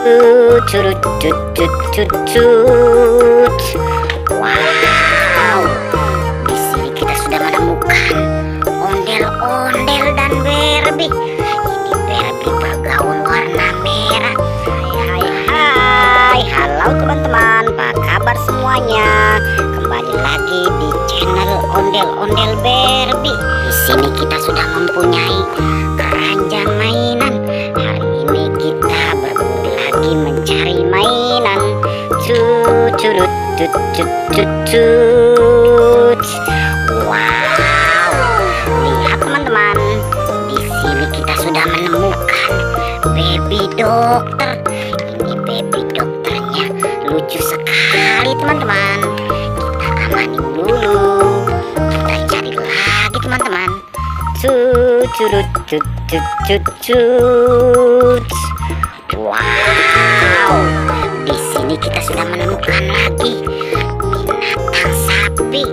Curut cut cut cut cut. Wow, di sini kita sudah menemukan ondel-ondel dan Barbie. Ini Barbie bergaun warna merah. Hai hai hai, halo teman-teman, apa kabar semuanya? Kembali lagi di channel Ondel-Ondel Barbie. Di sini kita sudah mempunyai keranjang mainan. Hari ini kita berburu lagi mencari mainan. Curut cut cut cut cut. Wow, lihat teman-teman, di sini kita sudah menemukan baby dokter. Ini baby dokternya lucu sekali teman-teman. Kita amanin dulu, kita cari lagi teman-teman. Curut cut cut cut cut. Wow, di sini kita sudah menemukan lagi binatang sapi.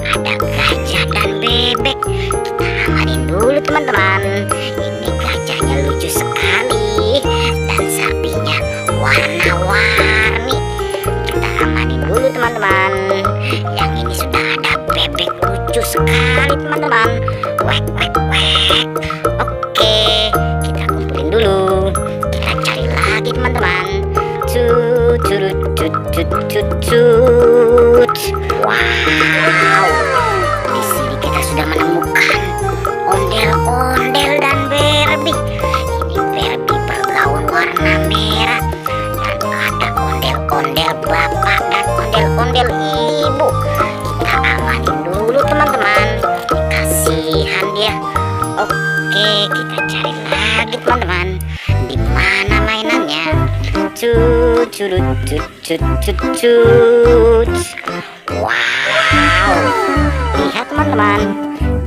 Ada gajah dan bebek. Kita amanin dulu teman-teman. Ini gajahnya lucu sekali dan sapinya warna-warni. Kita amanin dulu teman-teman. Yang ini sudah ada bebek lucu sekali teman-teman. Wek wek wek. Oke, kita kumpulin dulu. Kita cari lagi teman-teman. Curut cut cut cut cut. Wow, di sini kita sudah menemukan ondel-ondel dan Barbie. Ini Barbie bergaun warna merah dan ada ondel-ondel bapak dan ondel-ondel ibu. Kita amanin dulu teman-teman. Kasihan dia. Oke, kita cari lagi teman-teman. Di mana mainannya? Curut cut cut cut cut. Wow, lihat teman-teman,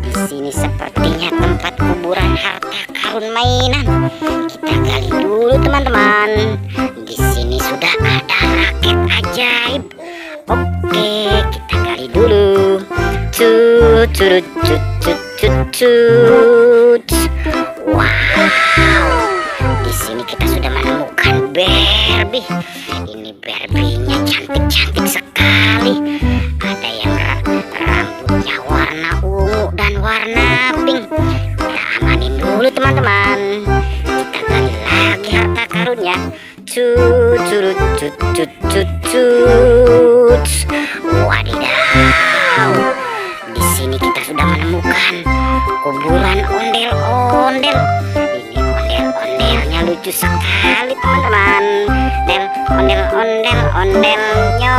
di sini sepertinya tempat kuburan harta karun mainan. Kita gali dulu teman-teman. Di sini sudah ada raket ajaib. Oke, kita gali dulu. Curut cut cut cut cut. Wow, di sini kita sudah menemukan Barbie. Ini Barbie-nya cantik-cantik sekali. Ada yang rambutnya warna ungu dan warna pink. Kita amanin dulu teman-teman. Kita gali lagi harta karunnya. Curut cut cut cut cut. Wadidaw, di sini kita sudah menemukan kuburan ondel-ondel. Ini ondel-ondelnya lucu sekali teman-teman. Ondel-ondel ondelnya.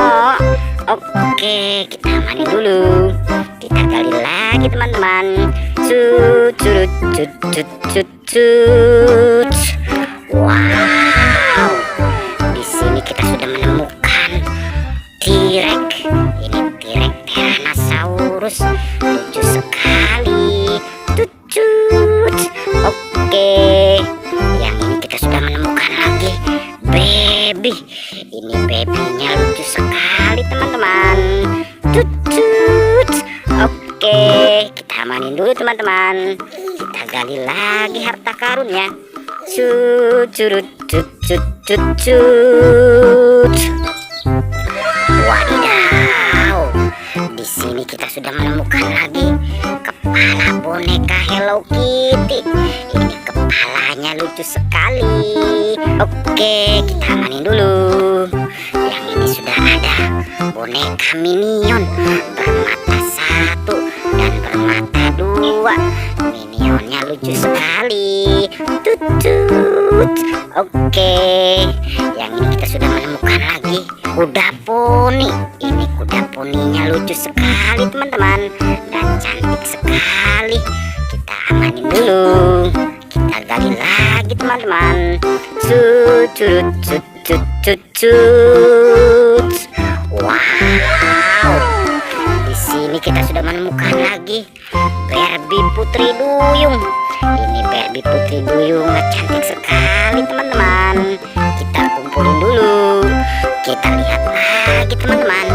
Oke, kita amanin dulu. Kita gali lagi teman-teman. Curut cut cut cut cut. Wow, di sini kita sudah menemukan T-Rex. Ini T-Rex Tyrannosaurus, lucu sekali. Cut. Oke, yang ini kita sudah menemukan lagi baby. Ini babynya lucu sekali teman-teman. Cut. Oke, kita amanin dulu teman-teman. Kita gali lagi harta karunnya. Curut cut cut cut cut. Wadidaw, di sini kita sudah menemukan lagi kepala boneka Hello Kitty. Ini kepalanya lucu sekali. Oke, kita amanin dulu. Yang ini sudah ada boneka Minion bermata satu dan bermata dua. Minionnya lucu sekali. Tut. Oke, yang ini kita sudah menemukan lagi kuda poni. Ini kuda poninya lucu sekali teman-teman dan cantik sekali. Kita amanin dulu. Kita gali lagi teman-teman. Curut cut cut cut cut. Wow, di sini kita sudah menemukan lagi Barbie Putri Duyung. Ini Barbie Putri Duyung cantik sekali teman-teman. Kita kumpulin dulu. Kita lihat lagi teman-teman.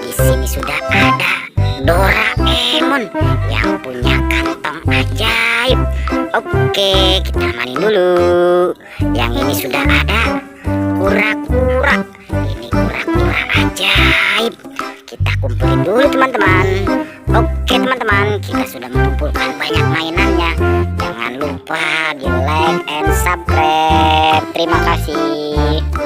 Di sini sudah ada Doraemon yang punya kantong ajaib. Oke, kita amanin dulu. Yang ini sudah ada kura-kura. Ini kura-kura ajaib. Kita kumpulin dulu teman-teman. Oke teman-teman, kita sudah mengumpulkan banyak mainannya. Jangan lupa di like and subscribe. Terima kasih.